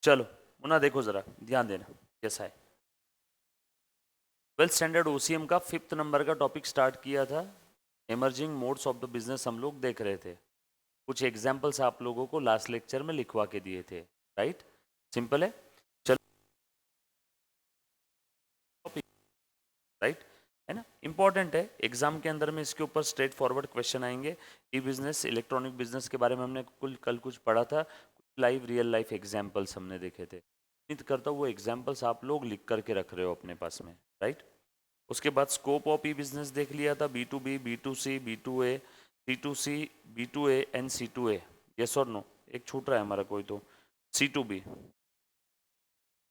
चलो मुन्ना देखो जरा ध्यान देना कैसा है। 12th स्टैंडर्ड ओसीएम का 5th नंबर का टॉपिक स्टार्ट किया था। Emerging modes of the business हम लोग देख रहे थे। कुछ एग्जाम्पल्स आप लोगों को लास्ट लेक्चर में लिखवा के दिए थे। राइट, सिंपल है। चलो, राइट है ना, इंपॉर्टेंट है। एग्जाम के अंदर में इसके ऊपर स्ट्रेट फॉरवर्ड क्वेश्चन आएंगे। ई बिजनेस, इलेक्ट्रॉनिक बिजनेस के बारे में हमने कल कुछ पढ़ा था। कुछ लाइव रियल लाइफ एग्जाम्पल्स हमने देखे थे। उम्मीद करता हूँ वो एग्जाम्पल्स आप लोग लिख करके रख रहे हो अपने पास में। राइट, उसके बाद स्कोप ऑफ ई बिजनेस देख लिया था। B2B, B2C, B2A, C2C, B2A and C2A। Yes और नो, एक छूट रहा है हमारा कोई तो, C2B।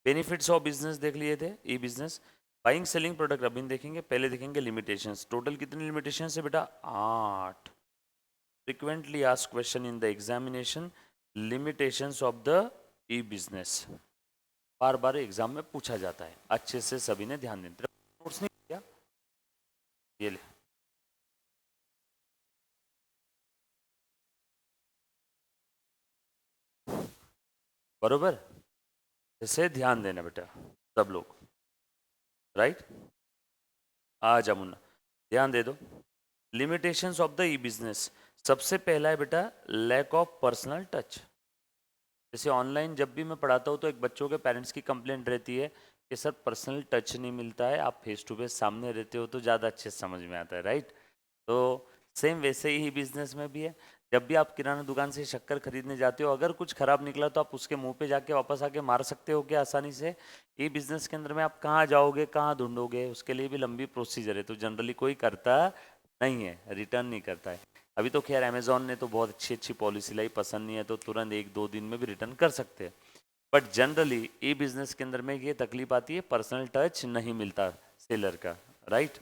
बेनिफिट्स ऑफ बिजनेस देख लिए थे। ई बिजनेस, बाइंग सेलिंग प्रोडक्ट अभी देखेंगे। पहले देखेंगे लिमिटेशंस। टोटल कितनी लिमिटेशंस है बेटा? 8। Frequently asked question in the examination, limitations of the E business. Bar bar exam में पूछा जाता है, अच्छे से सभी ने ध्यान देना। नोट्स नहीं किया? ये ले, बरोबर, इसे ध्यान देना बेटा सब लोग। राइट, आ जा मुन्ना, ध्यान दे दो। Limitations of the E business, सबसे पहला है बेटा लैक ऑफ पर्सनल टच। जैसे ऑनलाइन जब भी मैं पढ़ाता हूँ तो एक बच्चों के पेरेंट्स की कंप्लेंट रहती है कि सर पर्सनल टच नहीं मिलता है, आप फेस टू फेस सामने रहते हो तो ज़्यादा अच्छे से समझ में आता है। राइट, तो सेम वैसे ही बिजनेस में भी है। जब भी आप किराना दुकान से शक्कर खरीदने जाते हो, अगर कुछ खराब निकला तो आप उसके मुंह पे जाके वापस आके मार सकते हो क्या आसानी से? ये बिजनेस के अंदर में आप कहाँ जाओगे, कहाँ ढूंढोगे? उसके लिए भी लंबी प्रोसीजर है, तो जनरली कोई करता नहीं है, रिटर्न नहीं करता है। अभी तो खैर अमेजोन ने तो बहुत अच्छी अच्छी पॉलिसी लाई, पसंद नहीं है तो तुरंत 1-2 दिन में भी रिटर्न कर सकते हैं। बट जनरली ई बिजनेस के अंदर में ये तकलीफ आती है, पर्सनल टच नहीं मिलता सेलर का। राइट,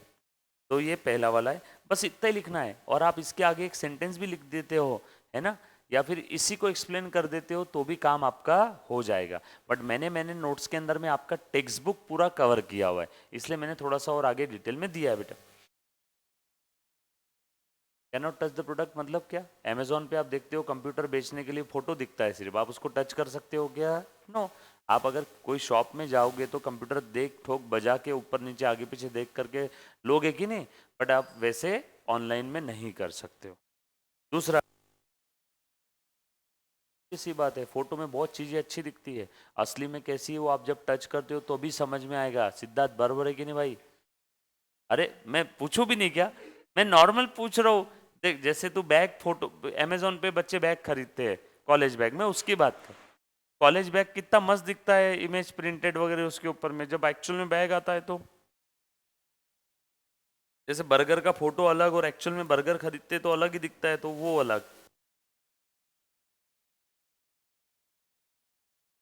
तो ये पहला वाला है। बस इतना ही लिखना है, और आप इसके आगे एक सेंटेंस भी लिख देते हो, है ना, या फिर इसी को एक्सप्लेन कर देते हो तो भी काम आपका हो जाएगा। बट मैंने नोट्स के अंदर में आपका टेक्स्ट बुक पूरा कवर किया हुआ है, इसलिए मैंने थोड़ा सा और आगे डिटेल में दिया है बेटा। Can not touch the product मतलब क्या? अमेजोन पे आप देखते हो कंप्यूटर बेचने के लिए फोटो दिखता है सिर्फ, आप उसको टच कर सकते हो क्या? नो। आप अगर कोई शॉप में जाओगे तो कंप्यूटर देख ठोक बजा के ऊपर नीचे आगे पीछे देख करके लोगे कि नहीं? बट आप वैसे ऑनलाइन में नहीं कर सकते हो। दूसरा, सी बात है, फोटो में बहुत चीजें अच्छी दिखती है, असली में कैसी है वो आप जब टच करते हो तो भी समझ में आएगा। सिद्धार्थ, बराबर है कि नहीं भाई? अरे मैं पूछूं भी नहीं क्या? मैं नॉर्मल पूछ रहा हूँ। देख, जैसे तू बैग, फोटो अमेजोन पे बच्चे बैग खरीदते हैं, कॉलेज बैग, मैं उसकी बात कर। कॉलेज बैग कितना मस्त दिखता है, इमेज प्रिंटेड वगैरह उसके ऊपर में, जब एक्चुअल में बैग आता है तो जैसे बर्गर का फोटो अलग और एक्चुअल में बर्गर खरीदते तो अलग ही दिखता है, तो वो अलग।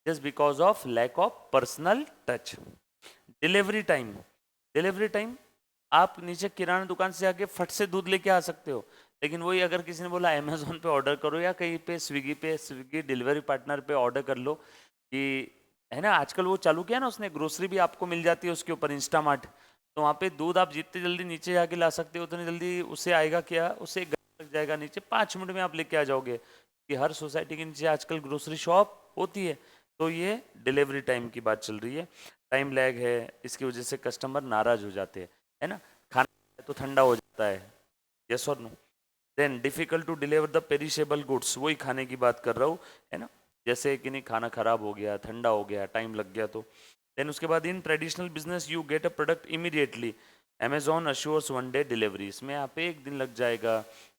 Just because of lack of personal touch. Delivery time, delivery time, आप नीचे किराना दुकान से आके फट से दूध लेके आ सकते हो, लेकिन वही अगर किसी ने बोला अमेजोन पे ऑर्डर करो या कहीं पे स्विगी डिलीवरी पार्टनर पे ऑर्डर कर लो कि, है ना, आजकल वो चालू किया ना उसने, ग्रोसरी भी आपको मिल जाती है उसके ऊपर, इंस्टामार्ट। तो वहाँ पे दूध आप जितने जल्दी नीचे जाके ला सकते हो उतनी जल्दी उससे आएगा, क्या उससे 1 घंटा लग जाएगा, नीचे 5 मिनट में आप लेके आ जाओगे। कि हर सोसाइटी के नीचे आजकल ग्रोसरी शॉप होती है। तो ये डिलीवरी टाइम की बात चल रही है। टाइम लैग है, इसकी वजह से कस्टमर नाराज हो जाते हैं, है ना, खाना तो ठंडा हो जाता है। यस और no. Then difficult to deliver the perishable goods, वही खाने की बात कर रहा हूँ, है ना, जैसे कि नहीं खाना खराब हो गया, ठंडा हो गया, टाइम लग गया तो। देन उसके बाद in traditional business you get a product immediately, Amazon assures 1 day delivery, इसमें आप 1 दिन लग जाएगा,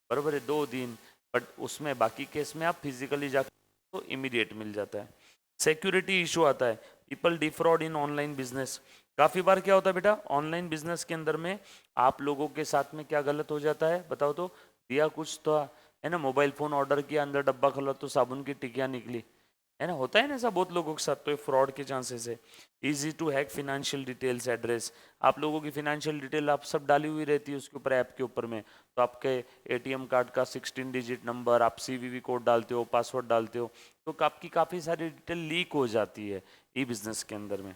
बराबर है, 2 दिन। बट उसमें बाकी केस में आप फिजिकली जाकर तो इमीडिएट मिल जाता है। सिक्योरिटी इशू आता है, पीपल डिफ्रॉड इन ऑनलाइन बिजनेस। काफी बार क्या होता है बेटा ऑनलाइन बिजनेस के अंदर में, आप लोगों के साथ में क्या गलत हो जाता है बताओ तो? दिया कुछ तो, है ना, मोबाइल फोन ऑर्डर किया, अंदर डब्बा खोला तो साबुन की टिकिया निकली, है ना, होता है ना ऐसा बहुत लोगों के साथ, तो ये फ्रॉड के चांसेस है। Easy to hack financial details, address, आप लोगों की फिनेंशियल डिटेल आप सब डाली हुई रहती है उसके ऊपर, ऐप के ऊपर में, तो आपके एटीएम कार्ड का 16 डिजिट नंबर, आप सीवीवी कोड डालते हो, पासवर्ड डालते हो, तो आपकी काफ़ी सारी डिटेल लीक हो जाती है ई बिजनेस के अंदर में।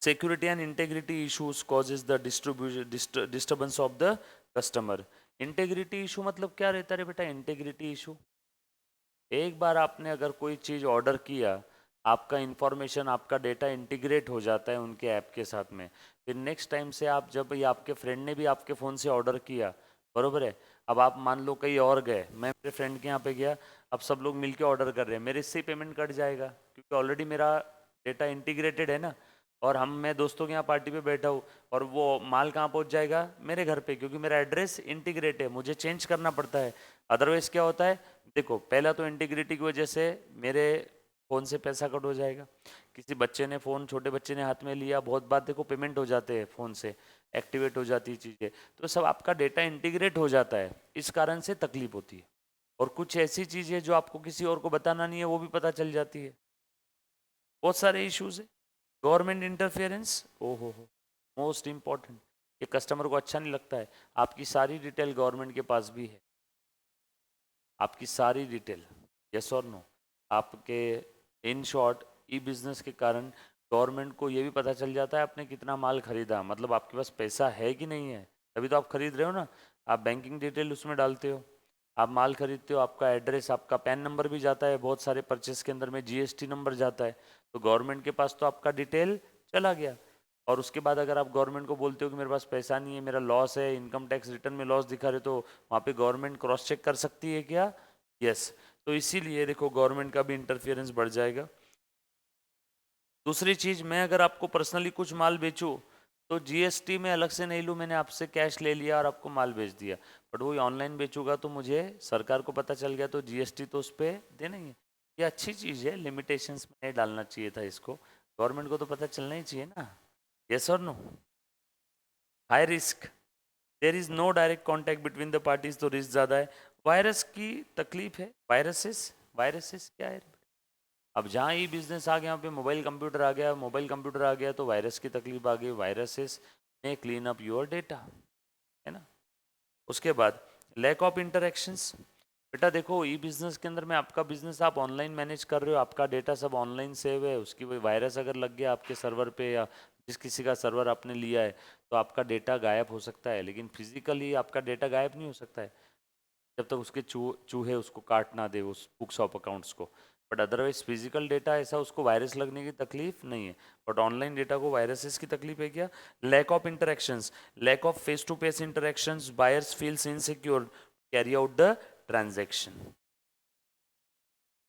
Security and integrity issues causes the disturbance of the customer. Integrity issue मतलब क्या रहता है रे बेटा? इंटेग्रिटी इशू, एक बार आपने अगर कोई चीज़ ऑर्डर किया, आपका इंफॉर्मेशन, आपका डेटा इंटीग्रेट हो जाता है उनके ऐप के साथ में। फिर नेक्स्ट टाइम से आप जब ये आपके फ्रेंड ने भी आपके फ़ोन से ऑर्डर किया, बरोबर है, अब आप मान लो कहीं और गए, मैं मेरे फ्रेंड के यहाँ पे गया, अब सब लोग मिलके ऑर्डर कर रहे हैं, मेरे इससे ही पेमेंट कट जाएगा क्योंकि ऑलरेडी मेरा डेटा इंटीग्रेटेड है ना। और मैं दोस्तों के यहाँ पार्टी पे बैठा हूँ और वो माल कहाँ पहुँच जाएगा, मेरे घर पे, क्योंकि मेरा एड्रेस इंटीग्रेट है, मुझे चेंज करना पड़ता है। अदरवाइज क्या होता है, देखो पहला तो इंटीग्रिटी की वजह से मेरे फ़ोन से पैसा कट हो जाएगा। किसी बच्चे ने फ़ोन, छोटे बच्चे ने हाथ में लिया, बहुत बात देखो पेमेंट हो जाते हैं फ़ोन से, एक्टिवेट हो जाती है चीज़ें, तो सब आपका डेटा इंटीग्रेट हो जाता है, इस कारण से तकलीफ होती है। और कुछ ऐसी चीज़ें जो आपको किसी और को बताना नहीं है वो भी पता चल जाती है। बहुत सारे इश्यूज है। गवर्नमेंट इंटरफेरेंस, ओ हो, मोस्ट इंपॉर्टेंट। ये कस्टमर को अच्छा नहीं लगता है, आपकी सारी डिटेल गवर्नमेंट के पास भी है, आपकी सारी डिटेल, यस और नो। आपके, इन शॉर्ट, ई बिजनेस के कारण गवर्नमेंट को ये भी पता चल जाता है आपने कितना माल खरीदा, मतलब आपके पास पैसा है कि नहीं है, तभी तो आप खरीद रहे हो ना। आप बैंकिंग डिटेल उसमें डालते हो, आप माल खरीदते हो, आपका एड्रेस, आपका पैन नंबर भी जाता है, बहुत सारे परचेस के अंदर में जीएसटी नंबर जाता है, तो गवर्नमेंट के पास तो आपका डिटेल चला गया। और उसके बाद अगर आप गवर्नमेंट को बोलते हो कि मेरे पास पैसा नहीं है, मेरा लॉस है, इनकम टैक्स रिटर्न में लॉस दिखा रहे, तो वहाँ पे गवर्नमेंट क्रॉस चेक कर सकती है क्या? यस। तो इसीलिए देखो गवर्नमेंट का भी इंटरफियरेंस बढ़ जाएगा। दूसरी चीज, मैं अगर आपको पर्सनली कुछ माल बेचूं तो जीएसटी में अलग से नहीं लूँ, मैंने आपसे कैश ले लिया और आपको माल बेच दिया। बट वही ऑनलाइन बेचूंगा तो मुझे, सरकार को पता चल गया तो जीएसटी तो उस पर देना ही है। ये अच्छी चीज़ है, लिमिटेशंस में नहीं डालना चाहिए था इसको, गवर्नमेंट को तो पता चलना ही चाहिए ना। यस और no. High risk, there is no direct contact between the parties, तो रिस्क ज़्यादा है। वायरस की तकलीफ है, वायरसेस, वायरसेस क्या है? अब जहाँ ई बिजनेस आ गया, यहाँ पे मोबाइल कंप्यूटर आ गया, मोबाइल कंप्यूटर आ गया तो वायरस की तकलीफ आ गई। वायरसेस में क्लीन अप योर डेटा, है ना। उसके बाद लैक ऑफ इंटरेक्शंस। बेटा देखो, ई बिजनेस के अंदर में आपका बिजनेस आप ऑनलाइन मैनेज कर रहे हो, आपका डेटा सब ऑनलाइन सेव है, उसकी वही वायरस अगर लग गया आपके सर्वर पे या जिस किसी का सर्वर आपने लिया है, तो आपका डेटा गायब हो सकता है, लेकिन फिजिकली आपका डेटा गायब नहीं हो सकता है जब तक उसके चूहे उसको काट ना दे, उस बुक्स ऑफ अकाउंट्स को। बट अदरवाइज फिजिकल डेटा ऐसा उसको वायरस लगने की तकलीफ नहीं है, बट ऑनलाइन डेटा को वायरसेस की तकलीफ है क्या? Lack of interactions, lack of face to face interactions, buyers feels insecure carry out the transaction.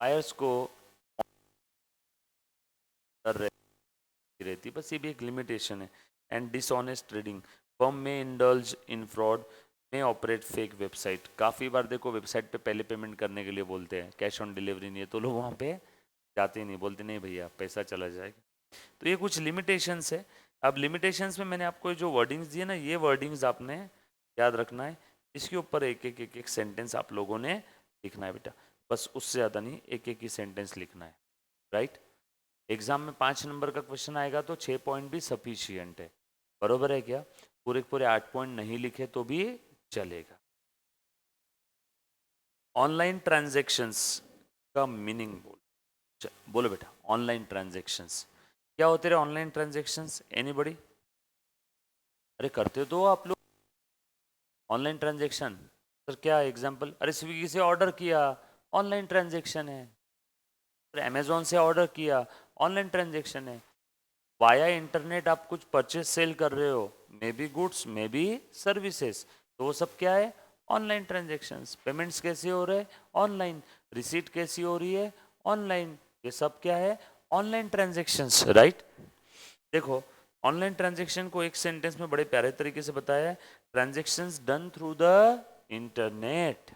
Buyers को डर रहती, बस ये भी एक लिमिटेशन है। एंड डिसऑनेस्ट ट्रेडिंग, फर्म में इंडल्ज इन फ्रॉड, में ऑपरेट फेक वेबसाइट। काफ़ी बार देखो वेबसाइट पे पहले पेमेंट करने के लिए बोलते हैं, कैश ऑन डिलीवरी नहीं है, तो लोग वहाँ पे जाते ही नहीं, बोलते नहीं भैया पैसा चला जाएगा। तो ये कुछ लिमिटेशंस है। अब लिमिटेशंस में मैंने आपको जो वर्डिंग्स दिए ना, ये वर्डिंग्स आपने याद रखना है, इसके ऊपर एक एक एक एक सेंटेंस आप लोगों ने लिखना है बेटा, बस उससे ज़्यादा नहीं, एक एक ही सेंटेंस लिखना है, राइट। एग्जाम में 5 नंबर का क्वेश्चन आएगा तो 6 पॉइंट भी सफिशियंट है, बरोबर है क्या? पूरे पूरे 8 पॉइंट नहीं लिखे तो भी चलेगा। ऑनलाइन ट्रांजैक्शंस का मीनिंग बोलो बेटा। ऑनलाइन ट्रांजैक्शंस क्या होते रहे? Online transactions anybody? अरे करते हो तो आप लोग ऑनलाइन ट्रांजैक्शन, सर क्या एग्जांपल? अरे स्विगी से ऑर्डर किया, ऑनलाइन ट्रांजैक्शन है। फिर अमेजोन से ऑर्डर किया, ऑनलाइन ट्रांजैक्शन है। वाया इंटरनेट आप कुछ परचेज सेल कर रहे हो, may be goods may be services, तो वो सब क्या है? Online transactions. पेमेंट्स कैसे हो रहे हैं? ऑनलाइन। रिसीट कैसी हो रही है? ऑनलाइन। ये सब क्या है? Online transactions, right. देखो ऑनलाइन ट्रांजैक्शन को एक सेंटेंस में बड़े प्यारे तरीके से बताया है, transactions done through the internet,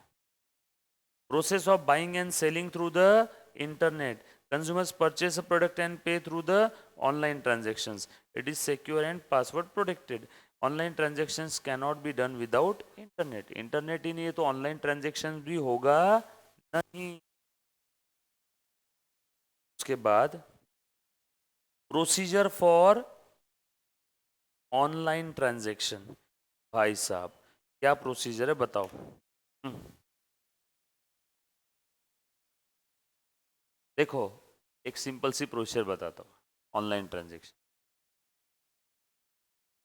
process of buying and selling through the internet, consumers purchase a product and pay through the online transactions, it is secure and password protected, online transactions cannot be done without internet, internet ही नहीं है तो online transactions भी होगा नहीं। उसके बाद procedure for online transaction, भाई साहब क्या प्रोसीजर है बताओ। देखो एक सिंपल सी प्रोसीजर बताता हूँ ऑनलाइन ट्रांजैक्शन।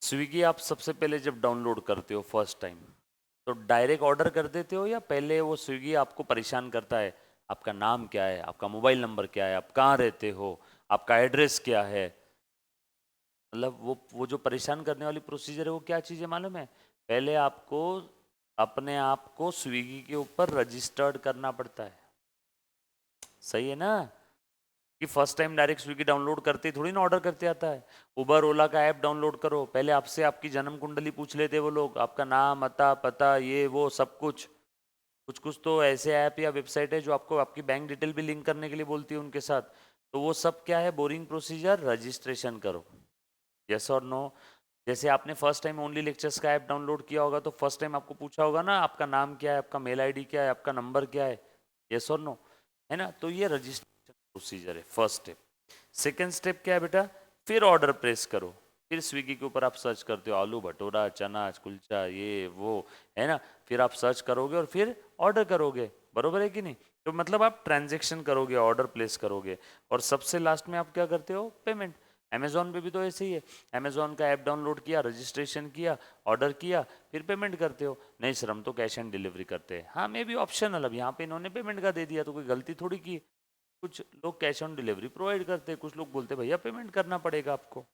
स्विगी आप सबसे पहले जब डाउनलोड करते हो फर्स्ट टाइम, तो डायरेक्ट ऑर्डर कर देते हो या पहले वो स्विगी आपको परेशान करता है, आपका नाम क्या है, आपका मोबाइल नंबर क्या है, आप कहाँ रहते हो, आपका एड्रेस क्या है, मतलब वो जो परेशान करने वाली प्रोसीजर है वो क्या चीज़ है मालूम है? पहले आपको अपने आप को स्विगी के ऊपर रजिस्टर्ड करना पड़ता है, सही है ना? कि first time direct Swiggy download करते ही थोड़ी ना ऑर्डर करते आता है। उबर ओला का ऐप डाउनलोड करो, पहले आपसे आपकी जन्म कुंडली पूछ लेते वो लोग, आपका नाम अता पता ये वो सब कुछ। कुछ कुछ तो ऐसे ऐप या वेबसाइट है जो आपको आपकी बैंक डिटेल भी लिंक करने के लिए बोलती है उनके साथ। तो वो सब क्या है, बोरिंग प्रोसीजर, रजिस्ट्रेशन करो। यस और नो? जैसे आपने फर्स्ट टाइम ओनली लेक्चर्स का ऐप डाउनलोड किया होगा तो फर्स्ट टाइम आपको पूछा होगा ना आपका नाम क्या है, आपका मेल आईडी क्या है, आपका नंबर क्या है, यस और नो, है ना? तो ये रजिस्ट्रेशन प्रोसीजर है, फर्स्ट स्टेप। सेकेंड स्टेप क्या है बेटा? फिर ऑर्डर प्लेस करो। फिर स्विगी के ऊपर आप सर्च करते हो आलू भटूरा चना कुलचा ये वो, है ना? फिर आप सर्च करोगे और फिर ऑर्डर करोगे, बरोबर है कि नहीं? तो मतलब आप ट्रांजेक्शन करोगे, ऑर्डर प्लेस करोगे, और सबसे लास्ट में आप क्या करते हो? पेमेंट। अमेजोन पे भी तो ऐसे ही है, अमेजोन का ऐप डाउनलोड किया, रजिस्ट्रेशन किया, ऑर्डर किया, फिर पेमेंट करते हो। नहीं सर हम तो कैश ऑन डिलीवरी करते हैं, हाँ मे बी ऑप्शनल, अब यहाँ पे इन्होंने पेमेंट का दे दिया तो कोई गलती थोड़ी की। कुछ लोग कैश ऑन डिलीवरी प्रोवाइड करते हैं, कुछ लोग बोलते हैं भैया पेमेंट करना पड़ेगा आपको।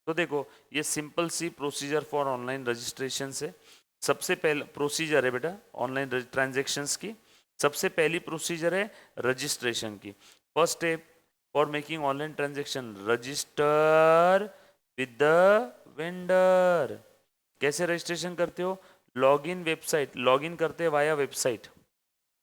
तो देखो ये सिंपल सी प्रोसीजर फॉर ऑनलाइन रजिस्ट्रेशन से। सबसे पहले प्रोसीजर है बेटा ऑनलाइन ट्रांजेक्शन्स की, सबसे पहली प्रोसीजर है रजिस्ट्रेशन की। First step for making online transaction, register with the vendor. कैसे रजिस्ट्रेशन करते हो? लॉगिन वेबसाइट, लॉगिन करते हैं वाया वेबसाइट,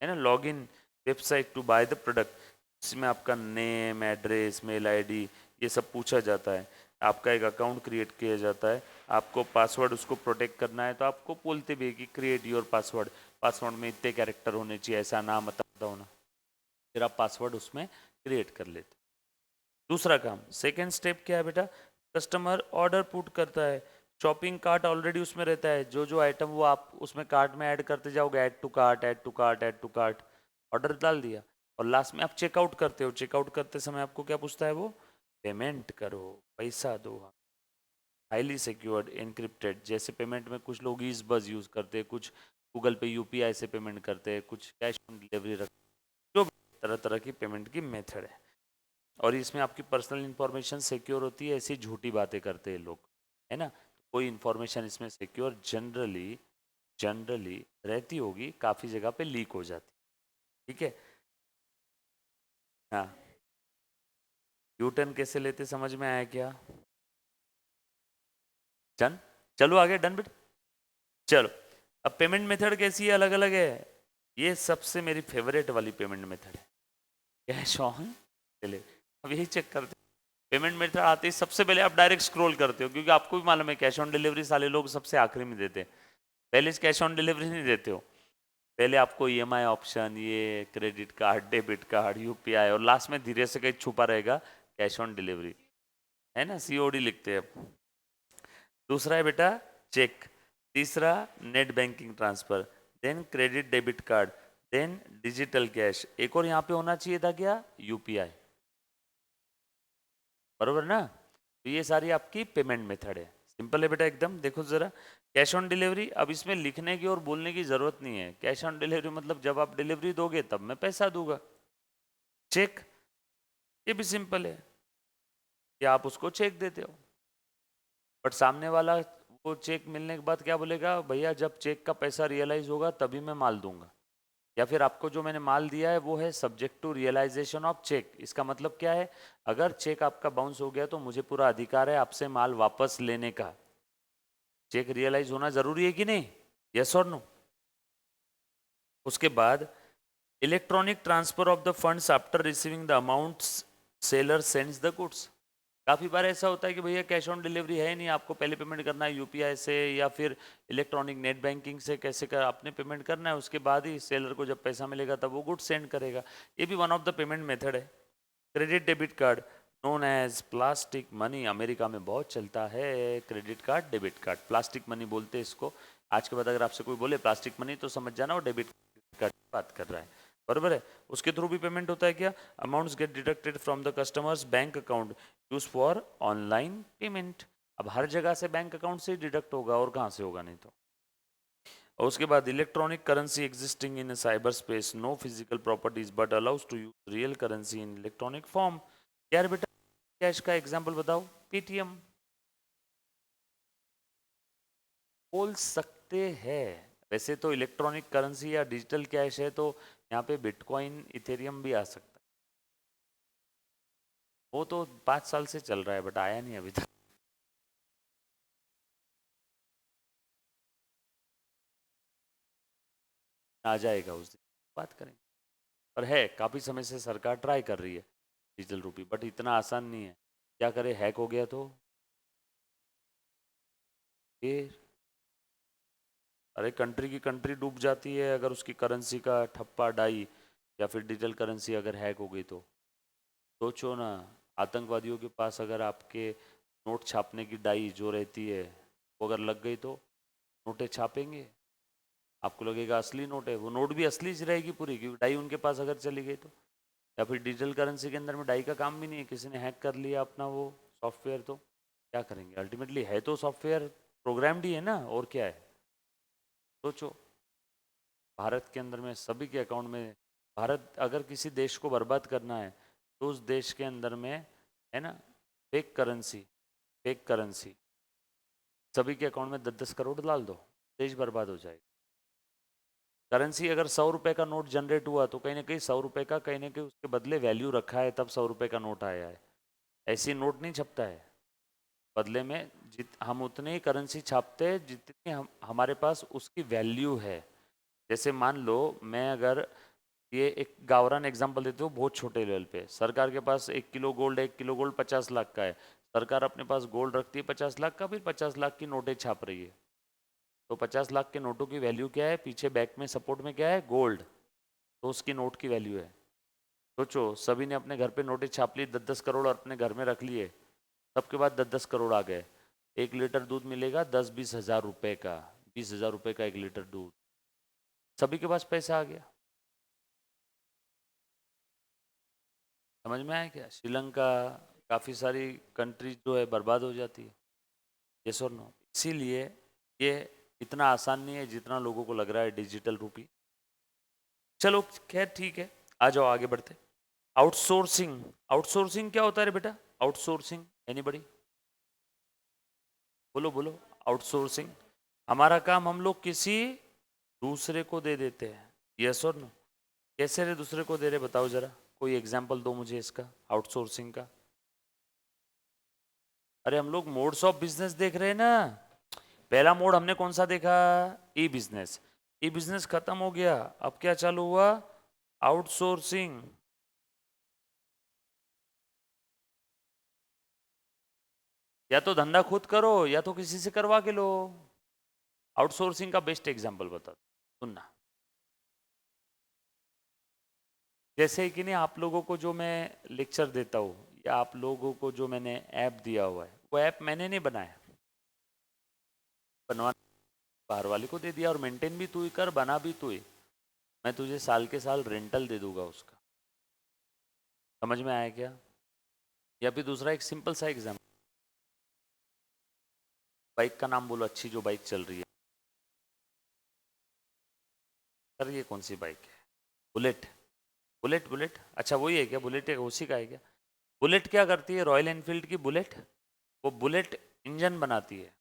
है ना? Login website to buy the product. इसमें आपका नेम एड्रेस मेल आईडी ये सब पूछा जाता है, आपका एक अकाउंट क्रिएट किया जाता है, आपको पासवर्ड उसको प्रोटेक्ट करना है तो आपको बोलते भी है कि क्रिएट योर पासवर्ड, पासवर्ड में इतने कैरेक्टर होने चाहिए, ऐसा नाम अता होना, फिर आप पासवर्ड उसमें क्रिएट कर लेते। दूसरा काम, सेकेंड स्टेप क्या है बेटा? कस्टमर ऑर्डर पुट करता है, शॉपिंग कार्ट ऑलरेडी उसमें रहता है, जो जो आइटम वो आप उसमें कार्ट में ऐड करते जाओगे, add to cart add to cart add to cart, order डाल दिया, और लास्ट में आप चेकआउट करते हो। चेकआउट करते समय आपको क्या पूछता है? वो पेमेंट करो, पैसा दो। हाईली सिक्योर्ड एनक्रिप्टेड, जैसे पेमेंट में कुछ लोग ईज बस यूज़ करते हैं, कुछ गूगल पे यूपीआई से पेमेंट करते हैं, कुछ कैश ऑन डिलीवरी रख, जो तरह तरह की पेमेंट की मेथड है। और इसमें आपकी पर्सनल इंफॉर्मेशन सिक्योर होती है, ऐसी झूठी बातें करते हैं लोग, है ना? कोई इंफॉर्मेशन इसमें सिक्योर जनरली जनरली रहती होगी, काफ़ी जगह पे लीक हो जाती, ठीक है? हाँ, यू टर्न कैसे लेते समझ में आया क्या? डन, चलो आगे, डन बेटा, चलो। अब पेमेंट मेथड कैसी है, अलग अलग है। ये सबसे मेरी फेवरेट वाली पेमेंट मेथड है, कैश ऑन डिलीवरी। अब यही चेक करते, पेमेंट मेथड आते ही सबसे पहले आप डायरेक्ट स्क्रॉल करते हो, क्योंकि आपको भी मालूम है कैश ऑन डिलीवरी साले लोग सबसे आखिरी में देते हैं, पहले कैश ऑन डिलीवरी नहीं देते हो। पहले आपको ईएमआई ऑप्शन, ये credit card debit card UPI, और लास्ट में धीरे से कहीं छुपा रहेगा कैश ऑन डिलीवरी, है ना? सीओडी लिखते हैं। दूसरा है बेटा चेक, तीसरा net banking transfer, then credit debit card, then digital cash, एक और यहाँ पे होना चाहिए था क्या? यूपीआई, बरोबर ना? तो ये सारी आपकी पेमेंट मेथड है, सिंपल है बेटा एकदम। देखो जरा, कैश ऑन डिलीवरी, अब इसमें लिखने की और बोलने की जरूरत नहीं है। कैश ऑन डिलीवरी मतलब जब आप डिलीवरी दोगे तब मैं पैसा दूंगा। चेक, ये भी सिंपल है कि आप उसको चेक देते हो, बट सामने वाला वो चेक मिलने के बाद क्या बोलेगा? भैया जब चेक का पैसा रियलाइज होगा तभी मैं माल दूंगा, या फिर आपको जो मैंने माल दिया है वो है subject to realisation of cheque. इसका मतलब क्या है? अगर चेक आपका बाउंस हो गया तो मुझे पूरा अधिकार है आपसे माल वापस लेने का। चेक रियलाइज होना जरूरी है कि नहीं? यस और नो? उसके बाद electronic transfer of the funds after receiving the amount seller sends the goods. काफ़ी बार ऐसा होता है कि भैया कैश ऑन डिलीवरी है नहीं, आपको पहले पेमेंट करना है यूपीआई से या फिर इलेक्ट्रॉनिक नेट बैंकिंग से, कैसे कर आपने पेमेंट करना है, उसके बाद ही सेलर को जब पैसा मिलेगा तब वो गुड्स सेंड करेगा। ये भी one of the payment method है। Credit debit card known as plastic money, America में बहुत चलता है credit card debit card, plastic money बोलते हैं इसको। आज के बाद अगर आपसे कोई बोले प्लास्टिक मनी तो समझ जाना वो डेबिट कार्ड की बात कर रहा है, बरोबर है? उसके थ्रू भी पेमेंट होता है क्या? Amounts get deducted from the customers bank account use for online payment. अब हर जगह से बैंक अकाउंट से ही डिडक्ट होगा, और कहाँ से होगा? नहीं तो। और उसके बाद electronic currency existing in cyber space, no physical properties but allows to use real currency in electronic form. यार बेटा कैश का एग्जाम्पल बताओ। पेटीएम बोल सकते हैं। वैसे तो इलेक्ट्रॉनिक करेंसी या डिजिटल कैश है तो यहाँ पे बिटकॉइन इथेरियम भी आ सकता है। वो तो 5 साल से चल रहा है बट आया नहीं अभी तक। आ जाएगा उस दिन, बात करेंगे। पर है काफ़ी समय से सरकार ट्राई कर रही है डिजिटल रूपी, बट इतना आसान नहीं है। क्या करे, हैक हो गया तो फिर अरे कंट्री की कंट्री डूब जाती है अगर उसकी करेंसी का ठप्पा डाई या फिर डिजिटल करेंसी अगर हैक हो गई तो। सोचो ना, आतंकवादियों के पास अगर आपके नोट छापने की डाई जो रहती है वो अगर लग गई तो नोटें छापेंगे। आपको लगेगा असली नोट है, वो नोट भी असली सी रहेगी पूरी, क्योंकि डाई उनके पास अगर चली गई तो। या फिर डिजिटल करेंसी के अंदर में डाई का काम भी नहीं है, किसी ने हैक कर लिया अपना वो सॉफ्टवेयर, तो क्या करेंगे। अल्टीमेटली है तो सॉफ्टवेयर प्रोग्राम्ड ही है ना, और क्या है। सोचो, भारत के अंदर में सभी के अकाउंट में, भारत अगर किसी देश को बर्बाद करना है तो उस देश के अंदर में है ना फेक करेंसी, फेक करेंसी सभी के अकाउंट में 10-10 करोड़ डाल दो, देश बर्बाद हो जाएगा। करेंसी अगर 100 रुपए का नोट जनरेट हुआ तो कहीं ना कहीं 100 रुपए का कहीं ना कहीं उसके बदले वैल्यू रखा है, तब 100 रुपए का नोट आया है। ऐसी नोट नहीं छपता है। बदले में हम उतने ही करेंसी छापते हैं जितनी हमारे पास उसकी वैल्यू है। जैसे मान लो, मैं अगर ये एक गावरान एग्जांपल देते हो बहुत छोटे लेवल पे, सरकार के पास 1 kilo gold, 1 kilo gold 50 lakh का है। सरकार अपने पास गोल्ड रखती है 50 लाख का, फिर 50 लाख की नोटें छाप रही है। तो 50 लाख के नोटों की वैल्यू क्या है, पीछे बैक में सपोर्ट में क्या है, गोल्ड। तो उसकी नोट की वैल्यू है। सोचो, सभी ने अपने घर पे नोटें छाप ली 10-10 करोड़ और अपने घर में रख लिए, सबके बाद 10-10 करोड़ आ गए। 1 लीटर दूध मिलेगा 10-20 हज़ार रुपए का, 20 हज़ार रुपए का 1 लीटर दूध, सभी के पास पैसा आ गया। समझ में आया क्या। श्रीलंका, काफ़ी सारी कंट्रीज जो है बर्बाद हो जाती है। यस और नो। इसीलिए ये इतना आसान नहीं है जितना लोगों को लग रहा है डिजिटल रूपी। चलो खैर ठीक है, आ जाओ आगे बढ़ते। आउटसोर्सिंग, आउटसोर्सिंग क्या होता है रे बेटा। आउटसोर्सिंग, एनीबडी, बोलो बोलो। आउटसोर्सिंग, हमारा काम हम लोग किसी दूसरे को दे देते हैं। यस और नो। कैसे रे दूसरे को दे रहे, बताओ जरा, कोई एग्जांपल दो मुझे इसका, आउटसोर्सिंग का। अरे हम लोग मोड्स ऑफ बिजनेस देख रहे हैं ना। पहला मोड हमने कौन सा देखा, ई बिजनेस। ई बिजनेस खत्म हो गया, अब क्या चालू हुआ, आउटसोर्सिंग। या तो धंधा खुद करो या तो किसी से करवा के लो। आउटसोर्सिंग का बेस्ट एग्जांपल बता सुनना। जैसे कि नहीं, आप लोगों को जो मैं लेक्चर देता हूँ या आप लोगों को जो मैंने ऐप दिया हुआ है, वो ऐप मैंने नहीं बनाया, बनवा बाहर वाले को दे दिया, और मेंटेन भी तू ही कर, बना भी तू ही। मैं तुझे साल के साल रेंटल दे दूंगा उसका। समझ में आया क्या। या फिर दूसरा एक सिंपल सा एग्जाम्पल, बाइक का नाम बोलो, अच्छी जो बाइक चल रही है। सर ये कौन सी बाइक है, बुलेट। बुलेट, बुलेट, अच्छा वही है क्या, बुलेट है उसी का है क्या। बुलेट क्या करती है, रॉयल एनफील्ड की बुलेट, वो बुलेट इंजन बनाती है।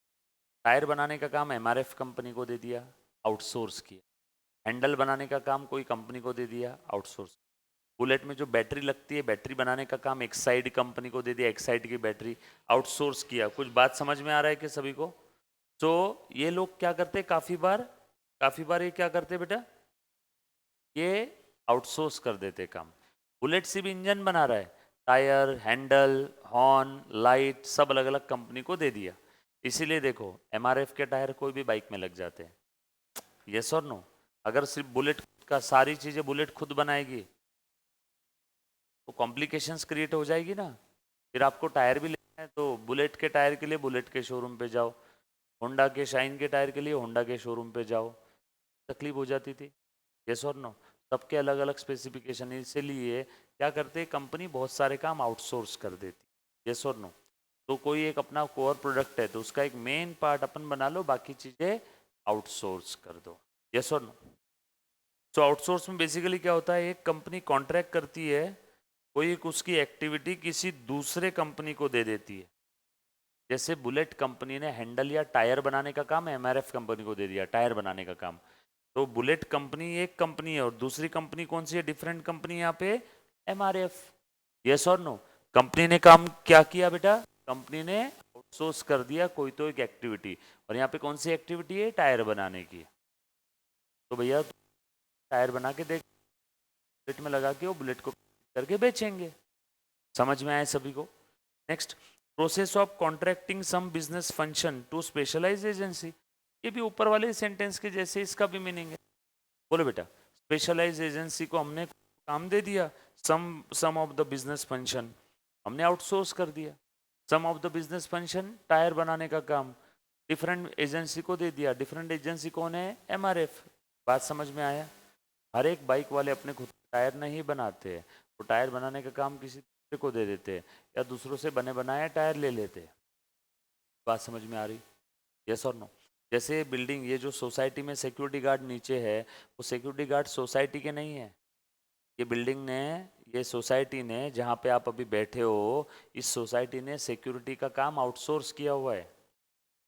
टायर बनाने का काम एमआरएफ कंपनी को दे दिया, आउटसोर्स किया। हैंडल बनाने का काम कोई कंपनी को दे दिया, आउटसोर्स। बुलेट में जो बैटरी लगती है, बैटरी बनाने का काम एक्साइड कंपनी को दे दिया, एक्साइड की बैटरी, आउटसोर्स किया। कुछ बात समझ में आ रहा है कि सभी को। तो ये लोग क्या करते हैं, काफी बार ये क्या करते हैं बेटा, ये आउटसोर्स कर देते काम। बुलेट से भी इंजन बना रहा है, टायर, हैंडल, हॉर्न, लाइट सब अलग अलग कंपनी को दे दिया। इसीलिए देखो, एमआरएफ के टायर कोई भी बाइक में लग जाते हैं। यस और नो। अगर सिर्फ बुलेट का सारी चीजें बुलेट खुद बनाएगी तो कॉम्प्लिकेशंस क्रिएट हो जाएगी ना। फिर आपको टायर भी लेना है तो बुलेट के टायर के लिए बुलेट के शोरूम पे जाओ, होंडा के शाइन के टायर के लिए होंडा के शोरूम पे जाओ, तकलीफ हो जाती थी। यस और नो। सबके अलग अलग स्पेसिफिकेशन, इसीलिए क्या करते कंपनी, बहुत सारे काम आउटसोर्स कर देती। यस और नो। तो कोई एक अपना कोर प्रोडक्ट है तो उसका एक मेन पार्ट अपन बना लो, बाकी चीज़ें आउटसोर्स कर दो। यस और नो। तो आउटसोर्स में बेसिकली क्या होता है, एक कंपनी कॉन्ट्रैक्ट करती है कोई एक उसकी एक्टिविटी किसी दूसरे कंपनी को दे देती है। जैसे बुलेट कंपनी ने हैंडल या टायर बनाने का काम एमआरएफ कंपनी को दे दिया, टायर बनाने का काम। तो बुलेट कंपनी एक कंपनी है और दूसरी कंपनी कौन सी है, डिफरेंट कंपनी यहाँ पे एमआरएफ। यस और नो? कंपनी ने काम क्या किया बेटा, कंपनी ने आउटसोर्स कर दिया कोई तो एक एक्टिविटी, और यहाँ पे कौन सी एक्टिविटी है, टायर बनाने की। तो भैया टायर बना के देख, बुलेट में लगा के वो बुलेट को करके बेचेंगे। समझ में आया सभी को? Next, process of contracting some business function to specialise agency. ये भी ऊपर वाले सेंटेंस के जैसे, इसका भी मीनिंग है। बोलो बेटा, स्पेशलाइज एजेंसी को हमने काम दे दिया, some of the business function हमने आउटसोर्स कर दिया। Some of the business function tyre बनाने का काम डिफरेंट एजेंसी को दे दिया। डिफरेंट एजेंसी कौन है, एमआरएफ। बात समझ में आया? हर एक बाइक वाले अपने खुद टायर नहीं बनाते हैं, वो टायर बनाने का काम किसी दूसरे को दे देते हैं, या दूसरों से बने बनाए टायर ले लेते हैं। बात समझ में आ रही? यस और नो? जैसे बिल्डिंग, ये जो सोसाइटी में सिक्योरिटी गार्ड नीचे है, वो सिक्योरिटी गार्ड सोसाइटी के नहीं है। ये बिल्डिंग ने, ये सोसाइटी ने, जहाँ पे आप अभी बैठे हो, इस सोसाइटी ने सिक्योरिटी का काम आउटसोर्स किया हुआ है।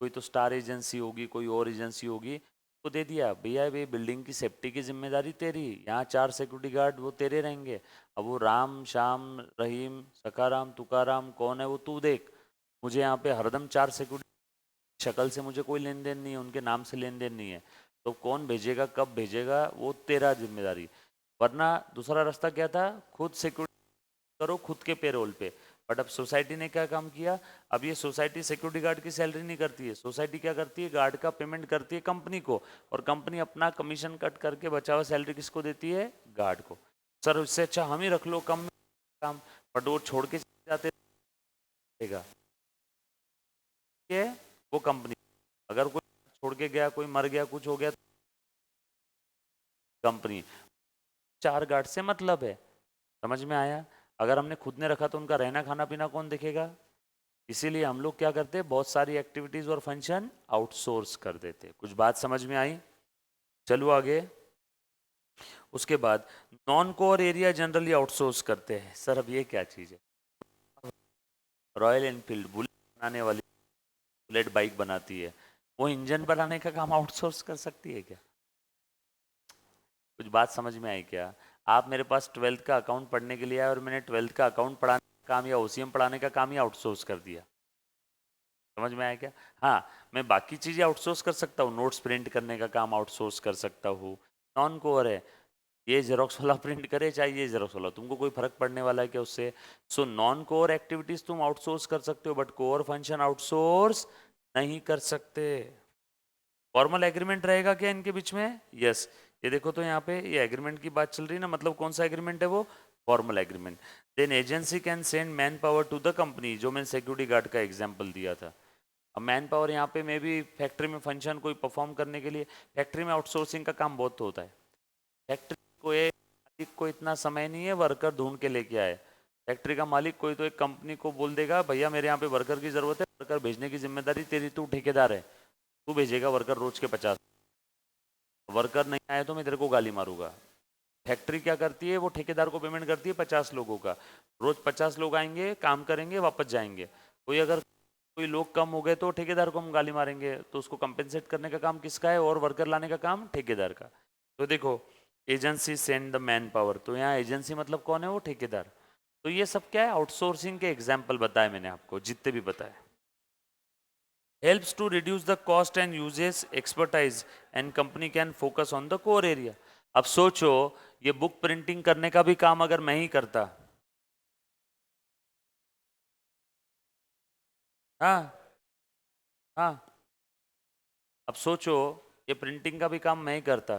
कोई तो स्टार एजेंसी होगी, कोई और एजेंसी होगी, तो दे दिया भैया ये बिल्डिंग की सेफ्टी की जिम्मेदारी तेरी, यहाँ 4 सिक्योरिटी गार्ड वो तेरे रहेंगे। अब वो राम श्याम रहीम सखाराम तुकाराम कौन है वो तू देख, मुझे यहाँ पे हरदम 4 सिक्योरिटी, शक्ल से मुझे कोई लेन देन नहीं है, उनके नाम से लेन देन नहीं है, तो कौन भेजेगा कब भेजेगा वो तेरा जिम्मेदारी। वरना दूसरा रास्ता क्या था, खुद सिक्योरिटी करो खुद के पेरोल पे। बट अब सोसाइटी ने क्या काम किया, अब ये सोसाइटी सिक्योरिटी गार्ड की सैलरी नहीं करती है, सोसाइटी क्या करती है, गार्ड का पेमेंट करती है कंपनी को, और कंपनी अपना कमीशन कट करके बचा हुआ सैलरी किसको देती है, गार्ड को। सर इससे अच्छा हम ही रख लो कम काम, बट वो छोड़ के जाते रहेगा ये, वो कंपनी। अगर कोई छोड़ के गया, कोई मर गया, कुछ हो गया, कंपनी 4 गार्ड से मतलब है। समझ में आया? अगर हमने खुद ने रखा तो उनका रहना खाना पीना कौन देखेगा? इसीलिए हम लोग क्या करते हैं, बहुत सारी एक्टिविटीज और फंक्शन आउटसोर्स कर देते। कुछ बात समझ में आई? चलो आगे। उसके बाद non core area generally outsource करते हैं। सर अब ये क्या चीज़ है? रॉयल एनफील्ड बुलेट बनाने वाली, बुलेट बाइक बनाती है, वो इंजन बनाने का काम आउटसोर्स कर सकती है क्या? कुछ बात समझ में आई क्या? आप मेरे पास 12th का अकाउंट पढ़ने के लिए आए और मैंने 12th का अकाउंट पढ़ाने का काम या ओसीएम पढ़ाने का काम ही आउटसोर्स कर दिया। समझ में आया क्या? हाँ, मैं बाकी चीज़ें आउटसोर्स कर सकता हूँ, नोट्स प्रिंट करने का काम आउटसोर्स कर सकता हूँ, नॉन कोर है। ये जेरोक्स वाला प्रिंट करे चाहे ये जेरोक्स वाला, तुमको कोई फर्क पड़ने वाला है क्या उससे? सो नॉन कोर एक्टिविटीज तुम आउटसोर्स कर सकते हो, बट कोर फंक्शन आउटसोर्स नहीं कर सकते। फॉर्मल एग्रीमेंट रहेगा क्या इनके बीच में? यस। ये देखो तो यहाँ पे ये एग्रीमेंट की बात चल रही है ना, मतलब कौन सा एग्रीमेंट है वो? Formal agreement. Then agency can send man power to the company, जो मैंने सिक्योरिटी गार्ड का एग्जाम्पल दिया था। अब मैन पावर यहाँ पे मे भी फैक्ट्री में फंक्शन कोई परफॉर्म करने के लिए, फैक्ट्री में आउटसोर्सिंग का काम बहुत होता है। फैक्ट्री को मालिक को इतना समय नहीं है वर्कर ढूंढ के लेके आए। फैक्ट्री का मालिक कोई तो एक कंपनी को बोल देगा भैया मेरे यहाँ पे वर्कर की जरूरत है, वर्कर भेजने की जिम्मेदारी तेरी, तू ठेकेदार है, तू भेजेगा वर्कर रोज के 50, वर्कर नहीं आए तो मैं तेरे को गाली मारूंगा। फैक्ट्री क्या करती है, वो ठेकेदार को पेमेंट करती है 50 लोगों का, रोज 50 लोग आएंगे काम करेंगे वापस जाएंगे। कोई अगर कोई लोग कम हो गए तो ठेकेदार को हम गाली मारेंगे, तो उसको कंपेंसेट करने का काम किसका है, और वर्कर लाने का काम ठेकेदार का। तो देखो agency send the man power, तो यहाँ एजेंसी मतलब कौन है, वो ठेकेदार। तो ये सब क्या है, आउटसोर्सिंग के एग्जाम्पल बताए मैंने आपको जितने भी बताए। helps to reduce the cost and uses expertise and company can focus on the core area। अब सोचो ये बुक प्रिंटिंग करने का भी काम अगर मैं ही करता, हाँ हाँ, अब सोचो ये प्रिंटिंग का भी काम मैं ही करता,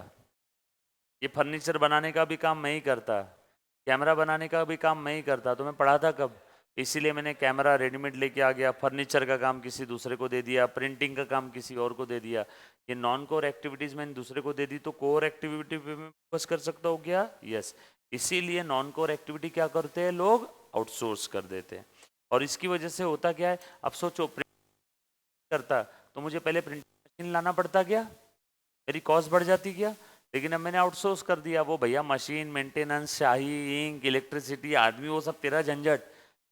ये फर्नीचर बनाने का भी काम मैं ही करता, कैमरा बनाने का भी काम मैं ही करता, तो मैं पढ़ाता कब? इसीलिए मैंने कैमरा रेडीमेड लेके आ गया, फर्नीचर का काम किसी दूसरे को दे दिया, प्रिंटिंग का काम किसी और को दे दिया। ये नॉन कोर एक्टिविटीज मैंने दूसरे को दे दी, तो कोर एक्टिविटी पे मैं फोकस कर सकता हूँ क्या? यस। इसीलिए नॉन कोर एक्टिविटी क्या करते हैं लोग, आउटसोर्स कर देते हैं। और इसकी वजह से होता क्या है, अब सोचो प्रिंट करता तो मुझे पहले प्रिंटिंग मशीन लाना पड़ता क्या, मेरी कॉस्ट बढ़ जाती क्या? लेकिन अब मैंने आउटसोर्स कर दिया, वो भैया मशीन मेंटेनेंस, शाही, इंक, इलेक्ट्रिसिटी, आदमी, वो सब तेरा झंझट।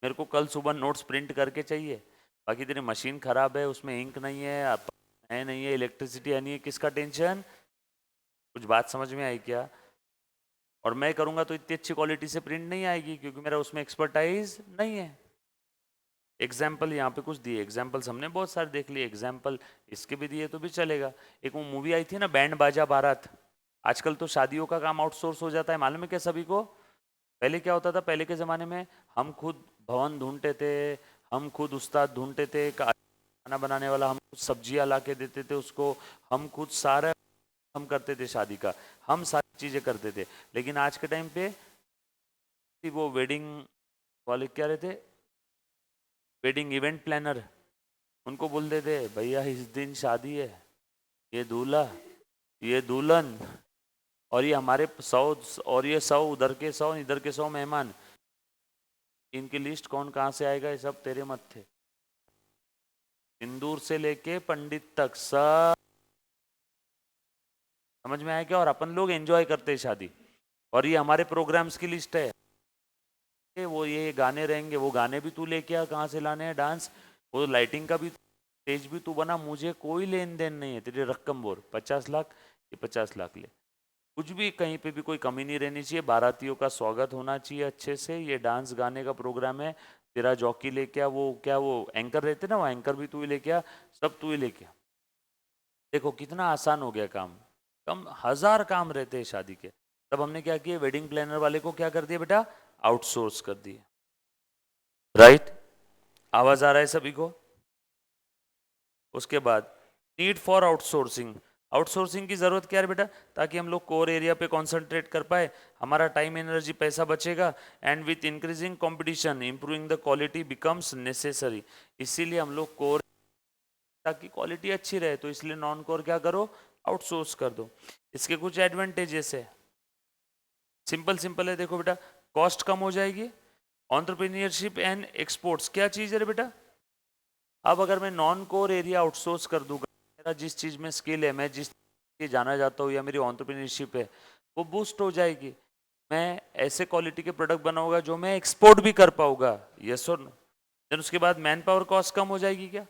मेरे को कल सुबह नोट्स प्रिंट करके चाहिए, बाकी तेरी मशीन खराब है, उसमें इंक नहीं है नहीं है, इलेक्ट्रिसिटी है नहीं है, किसका टेंशन? कुछ बात समझ में आई क्या? और मैं करूंगा तो इतनी अच्छी क्वालिटी से प्रिंट नहीं आएगी, क्योंकि मेरा उसमें एक्सपर्टाइज नहीं है। एग्जाम्पल यहाँ पे कुछ दिए, एग्जाम्पल्स हमने बहुत सारे देख लिए, एग्जाम्पल इसके भी दिए तो भी चलेगा। एक वो मूवी आई थी ना, बैंड बाजा बारात। आजकल तो शादियों का काम आउटसोर्स हो जाता है, मालूम है क्या सभी को? पहले क्या होता था, पहले के ज़माने में हम खुद भवन ढूंढते थे, हम खुद उस्ताद ढूंढते थे, खाना बनाने वाला, हम खुद सब्जियां ला के देते थे उसको, हम खुद सारा हम करते थे शादी का, हम सारी चीज़ें करते थे। लेकिन आज के टाइम पे वो वेडिंग वाले क्या रहते, वेडिंग इवेंट प्लानर, उनको बोल देते भैया इस दिन शादी है, ये दूल्हा, ये दुल्हन, और ये हमारे 100, और ये 100 उधर के 100 इधर के 100 मेहमान, इनकी लिस्ट कौन कहाँ से आएगा, ये सब तेरे मत थे। सिंदूर से लेके पंडित तक सब समझ में आया क्या? और अपन लोग एंजॉय करते हैं शादी, और ये हमारे प्रोग्राम्स की लिस्ट है। वो ये गाने रहेंगे, वो गाने भी तू लेके आ, कहाँ से लाने हैं, डांस, वो लाइटिंग का भी, स्टेज भी तू बना, मुझे कोई लेन देन नहीं है, तेरी रकम बोल 50 लाख, ये 50 लाख ले, कुछ भी कहीं पे भी कोई कमी नहीं रहनी चाहिए, बारातियों का स्वागत होना चाहिए अच्छे से, ये डांस गाने का प्रोग्राम है, तेरा जॉकी लेके आ, वो क्या वो एंकर रहते ना, वो एंकर भी तू ही लेके आ, सब तू ही लेके आ। देखो कितना आसान हो गया काम, कम 1000 काम रहते हैं शादी के। तब हमने क्या किया, वेडिंग प्लानर वाले को क्या कर दिया बेटा, आउटसोर्स कर दिया। राइट? आवाज आ रहा है सभी को? उसके बाद नीड फॉर आउटसोर्सिंग, आउटसोर्सिंग की जरूरत क्या है बेटा, ताकि हम लोग कोर एरिया पे कंसंट्रेट कर पाए, हमारा टाइम एनर्जी पैसा बचेगा, and with increasing competition improving the quality becomes necessary. इसीलिए हम लोग कोर, ताकि क्वालिटी अच्छी रहे, तो इसलिए नॉन कोर क्या करो, आउटसोर्स कर दो। इसके कुछ एडवांटेजेस है, सिंपल सिंपल है, देखो बेटा, कॉस्ट कम हो जाएगी, एंटरप्रेन्योरशिप एंड एक्सपोर्ट्स, क्या चीज है रे बेटा? अब अगर मैं नॉन कोर एरिया आउटसोर्स कर दूंगा, मेरा जिस चीज में स्किल है, मैं जिस चीज जाना जाता हूँ, या मेरी एंटरप्रेन्योरशिप है, वो बूस्ट हो जाएगी, मैं ऐसे क्वालिटी के प्रोडक्ट बनाऊंगा जो मैं एक्सपोर्ट भी कर पाऊंगा, यस और नो। देन उसके बाद मैन पावर कॉस्ट कम हो जाएगी क्या?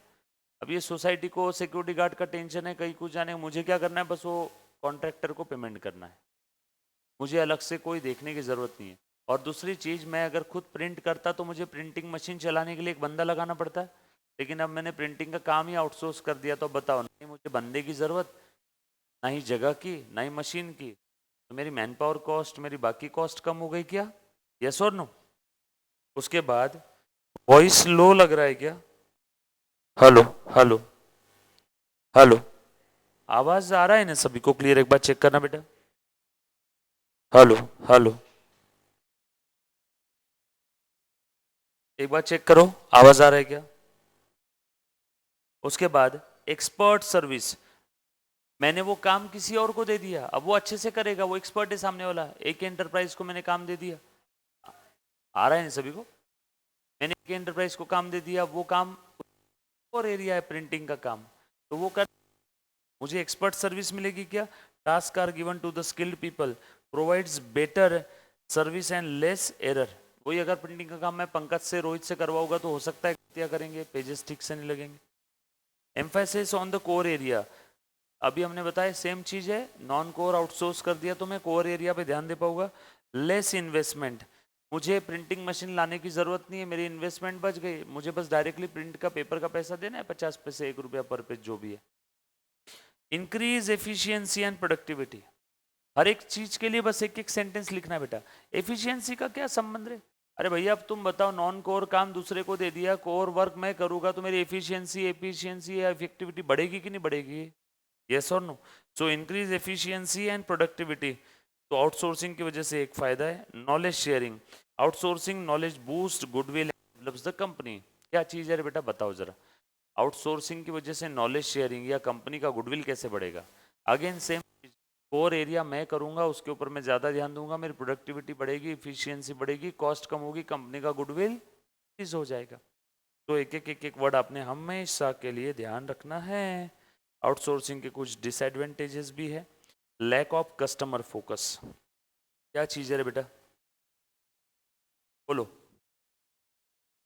अब ये सोसाइटी को सिक्योरिटी गार्ड का टेंशन है, कहीं कुछ जाने, मुझे क्या करना है, बस वो कॉन्ट्रैक्टर को पेमेंट करना है, मुझे अलग से कोई देखने की ज़रूरत नहीं है। और दूसरी चीज़, मैं अगर खुद प्रिंट करता तो मुझे प्रिंटिंग मशीन चलाने के लिए एक बंदा लगाना पड़ता है, लेकिन अब मैंने प्रिंटिंग का काम ही आउटसोर्स कर दिया, तो बताओ, नहीं मुझे बंदे की ज़रूरत, ना ही जगह की, ना ही मशीन की, तो मेरी मैन पावर कॉस्ट, मेरी बाकी कॉस्ट कम हो गई क्या? यस और नो? उसके बाद वॉइस लो लग रहा है क्या? हेलो, हेलो, हेलो, आवाज आ रहा है ना सभी को क्लियर? एक बार चेक करना बेटा, हेलो, हेलो, एक बार चेक करो, आवाज आ रहा है क्या? उसके बाद एक्सपर्ट सर्विस, मैंने वो काम किसी और को दे दिया, अब वो अच्छे से करेगा, वो एक्सपर्ट है सामने वाला, एक एंटरप्राइज को मैंने काम दे दिया, आ रहा है ना सभी को? मैंने एक एंटरप्राइज को काम दे दिया, वो काम और एरिया है प्रिंटिंग का काम, तो वो कर, मुझे एक्सपर्ट सर्विस मिलेगी क्या? Task are given to the skilled people, provides better service and less error. वही अगर प्रिंटिंग का काम मैं पंकज से, रोहित से करवाऊंगा, तो हो सकता है क्या करेंगे, पेजेस ठीक से नहीं लगेंगे। Emphasis on the core area, अभी हमने बताया सेम चीज है, नॉन कोर आउटसोर्स कर दिया तो मैं कोर एरिया पे ध्यान दे पाऊंगा। लेस इन्वेस्टमेंट, मुझे प्रिंटिंग मशीन लाने की जरूरत नहीं है, मेरी इन्वेस्टमेंट बच गई, मुझे बस डायरेक्टली प्रिंट का पेपर का पैसा देना है, 50 पैसे, 1 रुपया पर पेज जो भी है। इंक्रीज एफिशिएंसी एंड प्रोडक्टिविटी, हर एक चीज के लिए बस एक एक सेंटेंस लिखना है बेटा, एफिशिएंसी का क्या संबंध है? अरे भैया अब तुम बताओ, नॉन कोर काम दूसरे को दे दिया, कोर वर्क मैं करूंगा, तो मेरी एफिशिएंसी एफिशिएंसी या इफेक्टिविटी बढ़ेगी कि नहीं बढ़ेगी? यस और no? So increase efficiency and productivity, तो आउटसोर्सिंग की वजह से एक फायदा है। Knowledge sharing, outsourcing knowledge boost goodwill develops the company, क्या चीज है रे बेटा बताओ जरा? आउटसोर्सिंग की वजह से नॉलेज शेयरिंग या कंपनी का गुडविल कैसे बढ़ेगा? अगेन सेम, कोर एरिया मैं करूंगा, उसके ऊपर मैं ज्यादा ध्यान दूंगा, मेरी प्रोडक्टिविटी बढ़ेगी, इफिशियंसी बढ़ेगी, कॉस्ट कम होगी, कंपनी का गुडविल इंक्रीज हो जाएगा। तो एक एक वर्ड आपने हमेशा के लिए ध्यान रखना है। आउटसोर्सिंग के कुछ डिसएडवांटेजेस भी है, लैक ऑफ कस्टमर फोकस क्या चीज है रे बेटा, बोलो।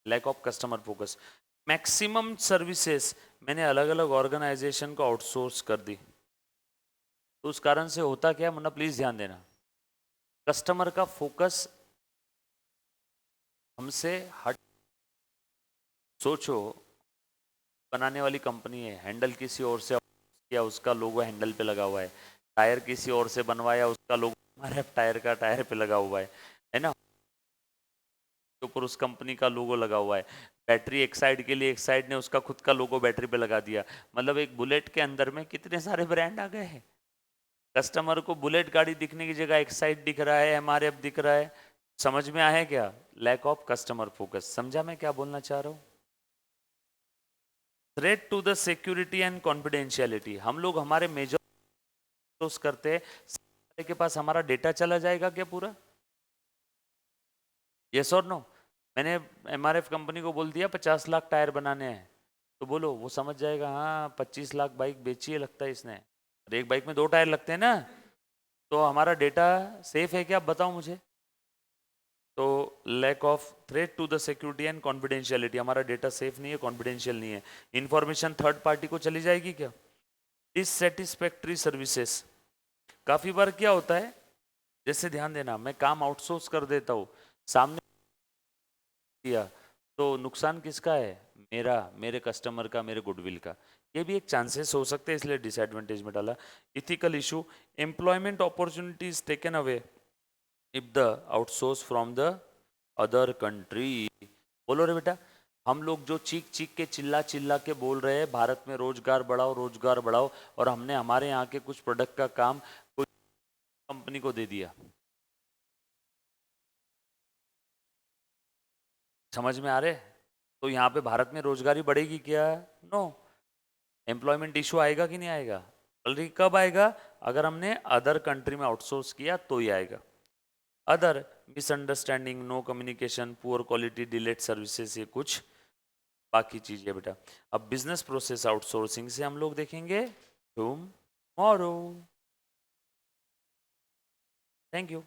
Lack of customer focus. Maximum services मैंने अलग अलग ऑर्गेनाइजेशन को आउटसोर्स कर दी, तो उस कारण से होता क्या, मुन्ना प्लीज ध्यान देना, कस्टमर का फोकस हमसे हट। सोचो, बनाने वाली कंपनी है, हैंडल किसी और से किया, उसका लोगो हैंडल पे लगा हुआ है। टायर किसी और से बनवाया, उसका लोगो हमारे टायर का टायर पे लगा हुआ है ना, के ऊपर उस कंपनी का लोगो लगा हुआ है। बैटरी एक साइड के लिए, एक साइड ने उसका खुद का लोगो बैटरी पे लगा दिया। मतलब एक बुलेट के अंदर में कितने सारे ब्रांड आ गए हैं। कस्टमर को बुलेट गाड़ी दिखने की जगह एक साइड दिख रहा है, एमआरएफ दिख रहा है। समझ में आया क्या, लैक ऑफ कस्टमर फोकस। समझा मैं क्या बोलना चाह रहा हूँ। Threat to the security and confidentiality, हम लोग हमारे मेजर करते हैं के पास हमारा डेटा चला जाएगा क्या पूरा, यस और नो। मैंने एमआरएफ कंपनी को बोल दिया 50 लाख टायर बनाने हैं, तो बोलो वो समझ जाएगा, हाँ 25 लाख बाइक बेची है लगता है इसने, और एक बाइक में 2 टायर लगते हैं ना, तो हमारा डेटा सेफ है क्या, आप बताओ मुझे। तो lack of threat to the security and confidentiality, हमारा डेटा सेफ नहीं है, कॉन्फिडेंशियल नहीं है, इंफॉर्मेशन थर्ड पार्टी को चली जाएगी क्या। डिससेटिस्फैक्ट्री सर्विसेज, काफी बार क्या होता है, जैसे ध्यान देना, मैं काम आउटसोर्स कर देता हूँ, सामने किया, तो नुकसान किसका है, मेरा, मेरे कस्टमर का, मेरे गुडविल का। ये भी एक चांसेस हो सकते हैं, इसलिए डिसएडवांटेज में डाला। Ethical issue, employment opportunities taken away if the outsource from the other country. बोलो रे बेटा, हम लोग जो चीख चीख के चिल्ला चिल्ला के बोल रहे हैं भारत में रोजगार बढ़ाओ रोजगार बढ़ाओ, और हमने हमारे यहाँ के कुछ प्रोडक्ट का काम कोई कंपनी को दे दिया। समझ में आ रहे, तो यहाँ पे भारत में रोजगारी बढ़ेगी क्या, नो। एम्प्लॉयमेंट इशू आएगा कि नहीं आएगा, बल्कि कब आएगा, अगर हमने अदर कंट्री में आउटसोर्स किया तो ही आएगा। Other misunderstanding, no communication, poor quality, delayed services, ये कुछ बाकी चीज है बेटा। अब बिजनेस प्रोसेस आउटसोर्सिंग से हम लोग देखेंगे टुमारो। Thank you.